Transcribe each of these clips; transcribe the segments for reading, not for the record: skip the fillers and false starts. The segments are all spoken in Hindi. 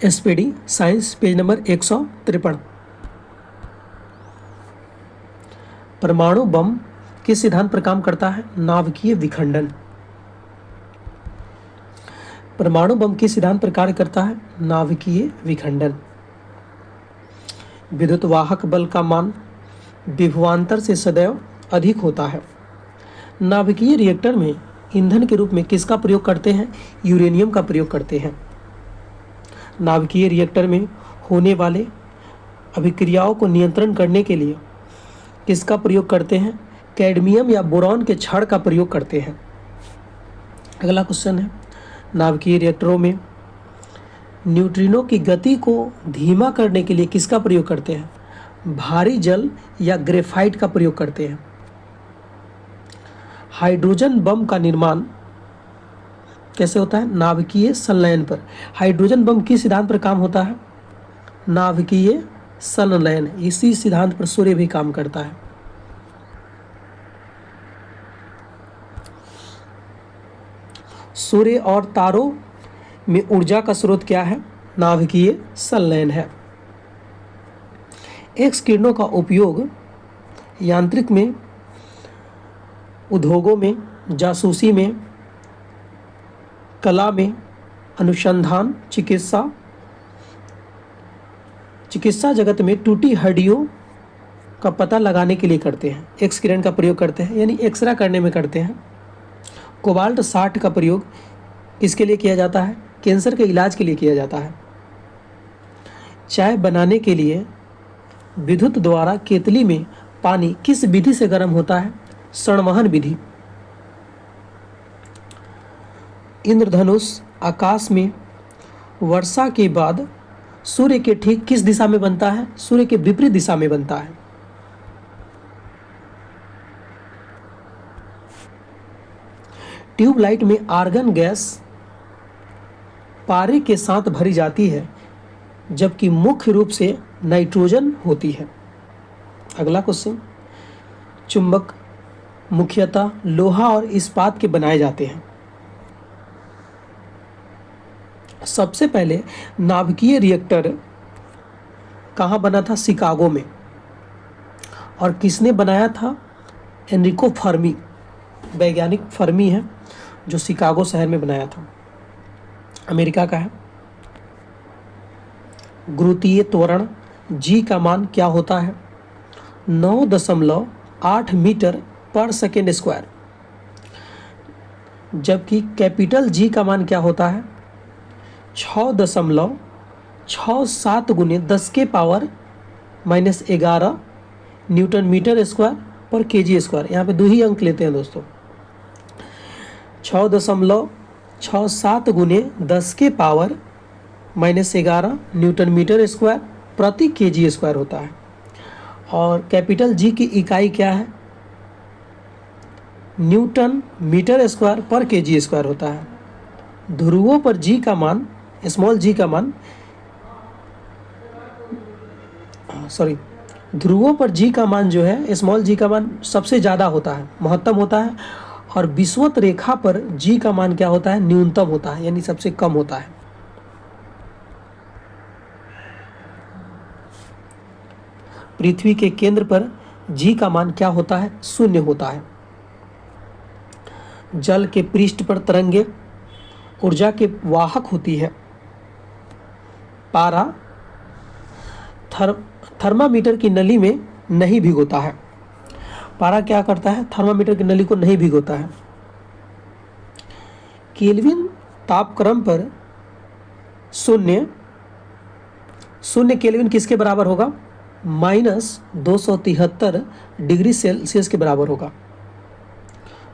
SPD science page number 153। परमाणु बम किस सिद्धांत पर काम करता है? नाभिकीय विखंडन। परमाणु बम किस सिद्धांत पर कार्य करता है? नाभिकीय विखंडन। विद्युत वाहक बल का मान विभवांतर से सदैव अधिक होता है। नाभिकीय रिएक्टर में ईंधन के रूप में किसका प्रयोग करते हैं? यूरेनियम का प्रयोग करते हैं। नाभिकीय रिएक्टर में होने वाले अभिक्रियाओं को नियंत्रण करने के लिए किसका प्रयोग करते हैं? कैडमियम या बोरॉन के छड़ का प्रयोग करते हैं। अगला क्वेश्चन है, नाभिकीय रिएक्टरों में न्यूट्रिनो की गति को धीमा करने के लिए किसका प्रयोग करते हैं? भारी जल या ग्रेफाइट का प्रयोग करते हैं। हाइड्रोजन बम का निर्माण कैसे होता है? नाभिकीय संलयन पर। हाइड्रोजन बम किस सिद्धांत पर काम होता है? नाभिकीय संलयन। इसी सिद्धांत पर सूर्य भी काम करता है। सूर्य और तारों में ऊर्जा का स्रोत क्या है? नाभिकीय संलयन है। एक्स किरणों का उपयोग यांत्रिक में, उद्योगों में, जासूसी में, कला में, अनुसंधान, चिकित्सा जगत में टूटी हड्डियों का पता लगाने के लिए करते हैं। एक्स किरण का प्रयोग करते हैं, यानी एक्सरे करने में करते हैं। कोबाल्ट 60 का प्रयोग किसके लिए किया जाता है? कैंसर के इलाज के लिए किया जाता है। चाय बनाने के लिए विद्युत द्वारा केतली में पानी किस विधि से गर्म होता है? संवहन विधि। इंद्रधनुष आकाश में वर्षा के बाद सूर्य के ठीक किस दिशा में बनता है? सूर्य के विपरीत दिशा में बनता है। ट्यूबलाइट में आर्गन गैस पारे के साथ भरी जाती है, जबकि मुख्य रूप से नाइट्रोजन होती है। अगला क्वेश्चन, चुंबक मुख्यतः लोहा और इस्पात के बनाए जाते हैं। सबसे पहले नाभिकीय रिएक्टर कहाँ बना था? शिकागो में। और किसने बनाया था? एनरिको फर्मी, वैज्ञानिक फर्मी है जो शिकागो शहर में बनाया था, अमेरिका का है। गुरुत्वीय त्वरण जी का मान क्या होता है? 9.8 मीटर पर सेकेंड स्क्वायर। जबकि कैपिटल जी का मान क्या होता है? 6.67 गुने 10 के पावर -11 न्यूटन मीटर स्क्वायर पर केजी स्क्वायर। यहाँ पे 2 ही अंक लेते हैं दोस्तों। 6.67 गुने 10 के पावर -11 न्यूटन मीटर स्क्वायर प्रति केजी स्क्वायर होता है। और कैपिटल जी की इकाई क्या है? न्यूटन मीटर स्क्वायर पर केजी स्क्वायर होता है। ध्रुवों पर जी का मान, स्मॉल जी का मान, ध्रुवों पर जी का मान जो है, स्मॉल जी का मान सबसे ज़्यादा होता है, महत्तम होता है। और विषुवत रेखा पर जी का मान क्या होता है? न्यूनतम होता है, यानी सबसे कम होता है। पृथ्वी के केंद्र पर जी का मान क्या होता है? 0 होता है। जल के पृष्ठ पर तरंगे ऊर्जा के वाहक होती है। पारा थर्मामीटर की नली में नहीं भिगोता है। पारा क्या करता है? थर्मामीटर की नली को नहीं भिगोता है। केल्विन तापक्रम पर 0 केल्विन किसके बराबर होगा? -273 डिग्री सेल्सियस के बराबर होगा।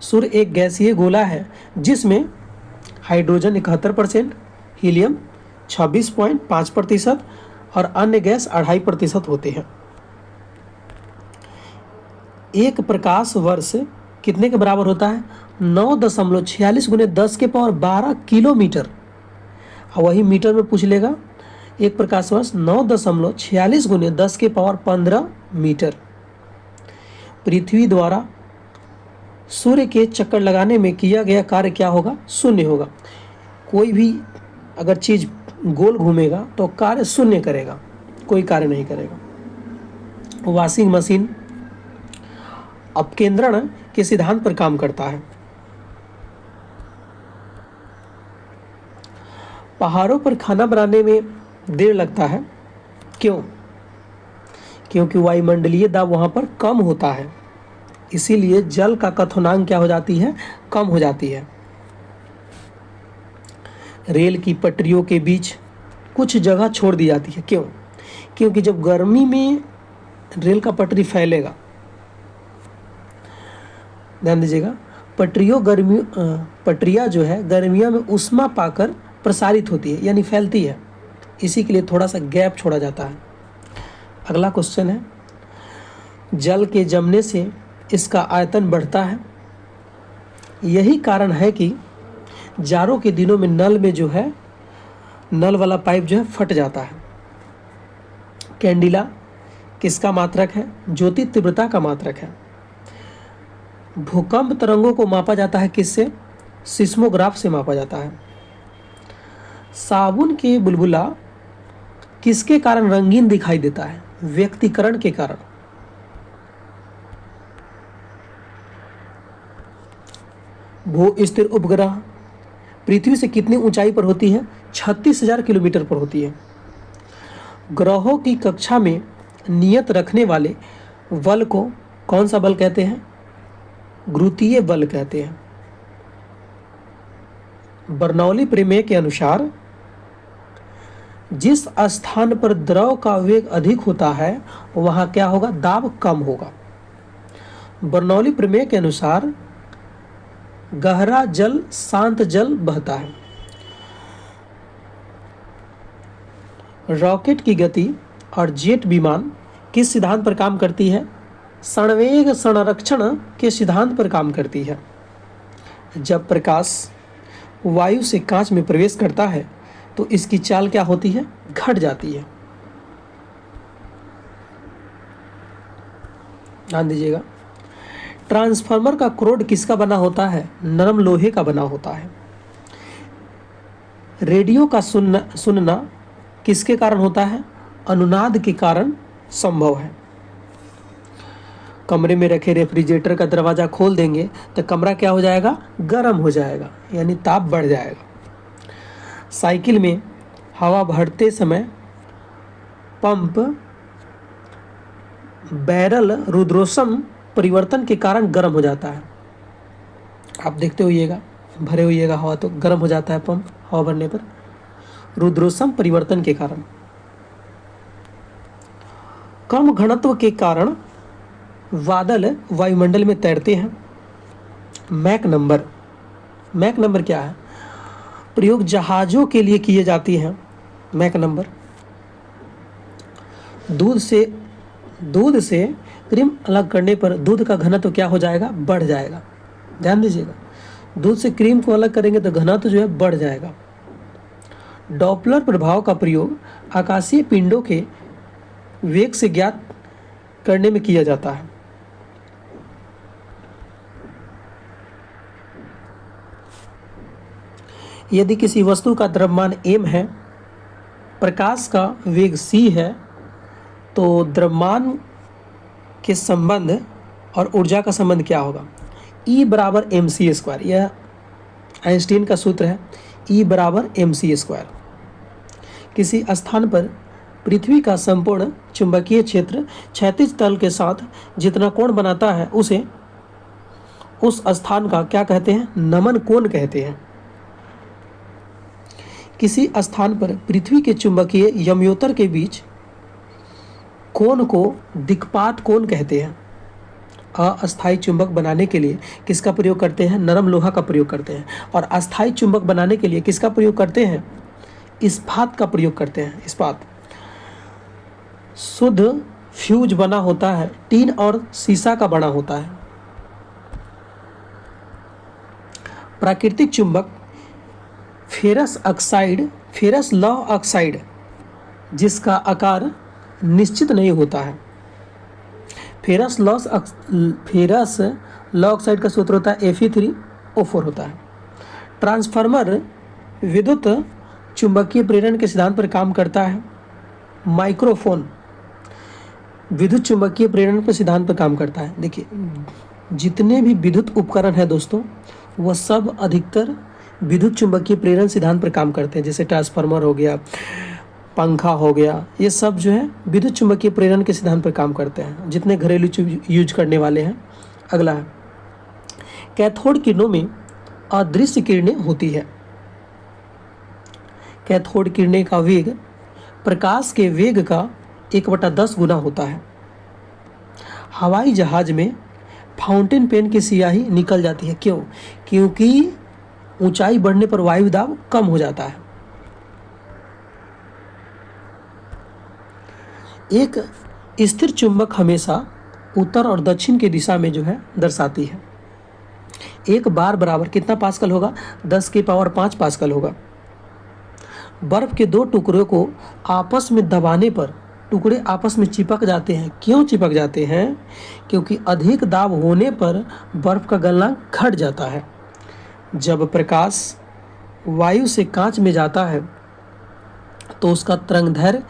सूर्य एक गैसीय गोला है जिसमें हाइड्रोजन 71%, हीलियम 26.5% और अन्य गैस 2.5% होते हैं। एक प्रकाश वर्ष कितने के बराबर होता है? 9.46 गुने 10 के पावर 12 किलोमीटर। वही मीटर में पूछ लेगा। एक प्रकाश वर्ष 9.46 गुने 10 के पावर 15 मीटर। पृथ्वी द्वारा सूर्य के चक्कर लगाने में किया गया कार्य क्या होगा? 0 होगा। कोई भी अगर चीज़ गोल घूमेगा तो कार्य शून्य करेगा, कोई कार्य नहीं करेगा। वॉशिंग मशीन अपकेंद्रण के सिद्धांत पर काम करता है। पहाड़ों पर खाना बनाने में देर लगता है, क्यों? क्योंकि वायुमंडलीय दाब वहाँ पर कम होता है, इसीलिए जल का क्वथनांक क्या हो जाती है? कम हो जाती है। रेल की पटरियों के बीच कुछ जगह छोड़ दी जाती है, क्यों? क्योंकि जब गर्मी में रेल का पटरी फैलेगा, ध्यान दीजिएगा, पटरियाँ जो है गर्मियों में ऊष्मा पाकर प्रसारित होती है, यानी फैलती है, इसी के लिए थोड़ा सा गैप छोड़ा जाता है। अगला क्वेश्चन है, जल के जमने से इसका आयतन बढ़ता है। यही कारण है कि जाड़ों के दिनों में नल में जो है, नल वाला पाइप जो है फट जाता है। कैंडिला किसका मात्रक है? ज्योति तीव्रता का मात्रक है। भूकंप तरंगों को मापा जाता है किससे? सिस्मोग्राफ से मापा जाता है। साबुन के बुलबुला किसके कारण रंगीन दिखाई देता है? व्यक्तिकरण के कारण। भू स्थिर उपग्रह पृथ्वी से कितनी ऊंचाई पर होती है? 36,000 किलोमीटर पर होती है। ग्रहों की कक्षा में नियत रखने वाले बल को कौन सा बल कहते हैं? गुरुत्वीय बल कहते हैं। बर्नौली प्रमेय के अनुसार जिस स्थान पर द्रव का वेग अधिक होता है वहां क्या होगा? दाब कम होगा। बर्नौली प्रमेय के अनुसार गहरा जल शांत जल बहता है। रॉकेट की गति और जेट विमान किस सिद्धांत पर काम करती है? संवेग संरक्षण के सिद्धांत पर काम करती है। जब प्रकाश वायु से कांच में प्रवेश करता है तो इसकी चाल क्या होती है? घट जाती है। ध्यान दीजिएगा, ट्रांसफार्मर का क्रोड किसका बना होता है? नरम लोहे का बना होता है। रेडियो का सुनना किसके कारण होता है? अनुनाद के कारण संभव है। कमरे में रखे रेफ्रिजरेटर का दरवाज़ा खोल देंगे तो कमरा क्या हो जाएगा? गर्म हो जाएगा, यानी ताप बढ़ जाएगा। साइकिल में हवा भरते समय पंप बैरल रुद्रोष्म परिवर्तन के कारण गर्म हो जाता है। आप देखते होइएगा, भरे होइएगा हवा तो गर्म हो जाता है पंप हवा भरने पर, रुद्रोष्म परिवर्तन के कारण। कम घनत्व के कारण बादल वायुमंडल में तैरते हैं। मैक नंबर क्या है? प्रयोग जहाज़ों के लिए किए जाती हैं। मैक नंबर दूध से क्रीम अलग करने पर दूध का घनत्व क्या हो जाएगा? बढ़ जाएगा। ध्यान दीजिएगा, दूध से क्रीम को अलग करेंगे तो घनत्व जो है बढ़ जाएगा। डॉपलर प्रभाव का प्रयोग आकाशीय पिंडों के वेग से ज्ञात करने में किया जाता है। यदि किसी वस्तु का द्रव्यमान m है, प्रकाश का वेग c है, तो द्रव्यमान के संबंध और ऊर्जा का संबंध क्या होगा? E बराबर mc²। यह आइंस्टीन का सूत्र है, E बराबर mc²। किसी स्थान पर पृथ्वी का संपूर्ण चुंबकीय क्षेत्र क्षैतिज तल के साथ जितना कोण बनाता है उसे उस स्थान का क्या कहते हैं? नमन कोण कहते हैं। किसी स्थान पर पृथ्वी के चुंबकीय यमयोतर के बीच कोण को दिक्पात कोण कहते हैं। अस्थायी चुंबक बनाने के लिए किसका प्रयोग करते हैं? नरम लोहा का प्रयोग करते हैं। और अस्थायी चुंबक बनाने के लिए किसका प्रयोग करते हैं? इस्पात का प्रयोग करते हैं। इस्पात शुद्ध फ्यूज बना होता है, टीन और सीसा का बना होता है। प्राकृतिक चुंबक फेरस लौह ऑक्साइड जिसका आकार निश्चित नहीं होता है। फेरस लौह ऑक्साइड का सूत्र होता है Fe3O4 होता है। ट्रांसफार्मर विद्युत चुंबकीय प्रेरण के सिद्धांत पर काम करता है? माइक्रोफोन विद्युत चुंबकीय प्रेरण के सिद्धांत पर काम करता है। देखिए, जितने भी विद्युत उपकरण हैं दोस्तों, वह सब अधिकतर विद्युत चुंबकीय प्रेरण सिद्धांत पर काम करते हैं। जैसे ट्रांसफार्मर हो गया, पंखा हो गया, ये सब जो है विद्युत चुंबकीय प्रेरण के सिद्धांत पर काम करते हैं, जितने घरेलू यूज करने वाले हैं। अगला है, कैथोड किरणों में अदृश्य किरणें होती है। कैथोड किरणें का वेग प्रकाश के वेग का 1/10 गुना होता है। हवाई जहाज में फाउंटेन पेन की स्याही निकल जाती है, क्यों? क्योंकि ऊंचाई बढ़ने पर वायु दाब कम हो जाता है। एक स्थिर चुंबक हमेशा उत्तर और दक्षिण की दिशा में जो है दर्शाती है। एक बार बराबर कितना पास्कल होगा? 10⁵ पास्कल होगा। बर्फ के दो टुकड़ों को आपस में दबाने पर टुकड़े आपस में चिपक जाते हैं। क्यों चिपक जाते हैं? क्योंकि अधिक दाब होने पर बर्फ का गलनांक घट जाता है। जब प्रकाश वायु से कांच में जाता है तो उसका तरंगदैर्घ्य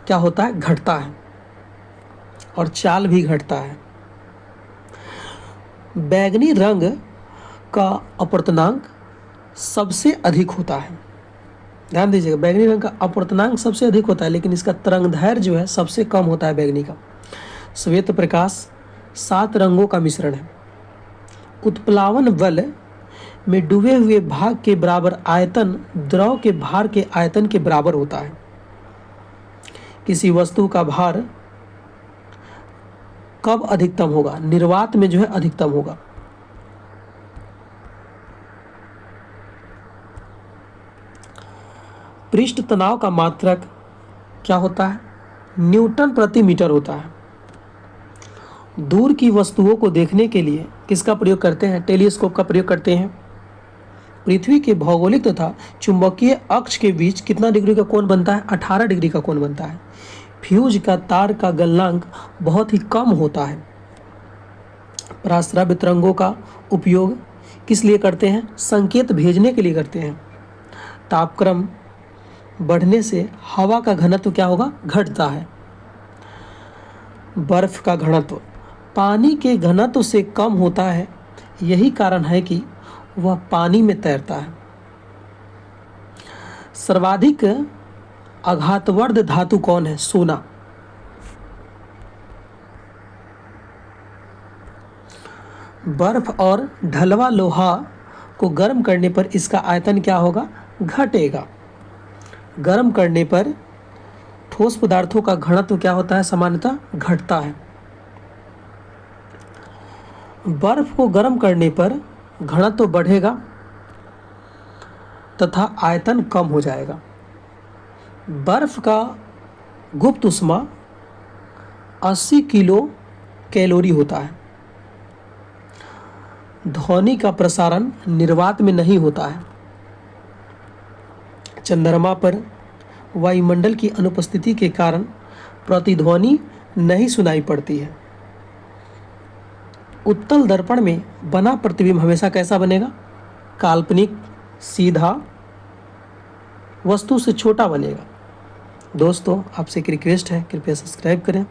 क्या होता है? घटता है, और चाल भी घटता है। बैंगनी रंग का अपवर्तनांक सबसे अधिक होता है। ध्यान दीजिएगा, बैंगनी रंग का अपवर्तनांक सबसे अधिक होता है, लेकिन इसका तरंगदैर्घ्य जो है सबसे कम होता है बैंगनी का। श्वेत प्रकाश 7 रंगों का मिश्रण है। उत्प्लावन बल में डूबे हुए भाग के बराबर आयतन द्रव के भार के आयतन के बराबर होता है। किसी वस्तु का भार कब अधिकतम होगा? निर्वात में जो है अधिकतम होगा। पृष्ठ तनाव का मात्रक क्या होता है? न्यूटन प्रति मीटर होता है। दूर की वस्तुओं को देखने के लिए किसका प्रयोग करते हैं? टेलीस्कोप का प्रयोग करते हैं। पृथ्वी के भौगोलिक तथा चुंबकीय अक्ष के बीच कितना डिग्री का कोण बनता है? 18 डिग्री का कोण बनता है। फ्यूज का तार का गलनांक बहुत ही कम होता है। पराश्रव्य तरंगों का उपयोग किस लिए करते हैं? संकेत भेजने के लिए करते हैं। तापक्रम बढ़ने से हवा का घनत्व क्या होगा? घटता है। बर्फ का घनत्व पानी के घनत्व से कम होता है, यही कारण है कि वह पानी में तैरता है। सर्वाधिक आघातवर्ध धातु कौन है? सोना। बर्फ और ढलवा लोहा को गर्म करने पर इसका आयतन क्या होगा? घटेगा। गर्म करने पर ठोस पदार्थों का घनत्व क्या होता है? सामान्यतः घटता है। बर्फ को गर्म करने पर घनत्व बढ़ेगा तथा आयतन कम हो जाएगा। बर्फ का गुप्त ऊष्मा 80 किलो कैलोरी होता है। ध्वनि का प्रसारण निर्वात में नहीं होता है। चंद्रमा पर वायुमंडल की अनुपस्थिति के कारण प्रतिध्वनि नहीं सुनाई पड़ती है। उत्तल दर्पण में बना प्रतिबिंब हमेशा कैसा बनेगा? काल्पनिक, सीधा, वस्तु से छोटा बनेगा। दोस्तों, आपसे एक रिक्वेस्ट है, कृपया सब्सक्राइब करें।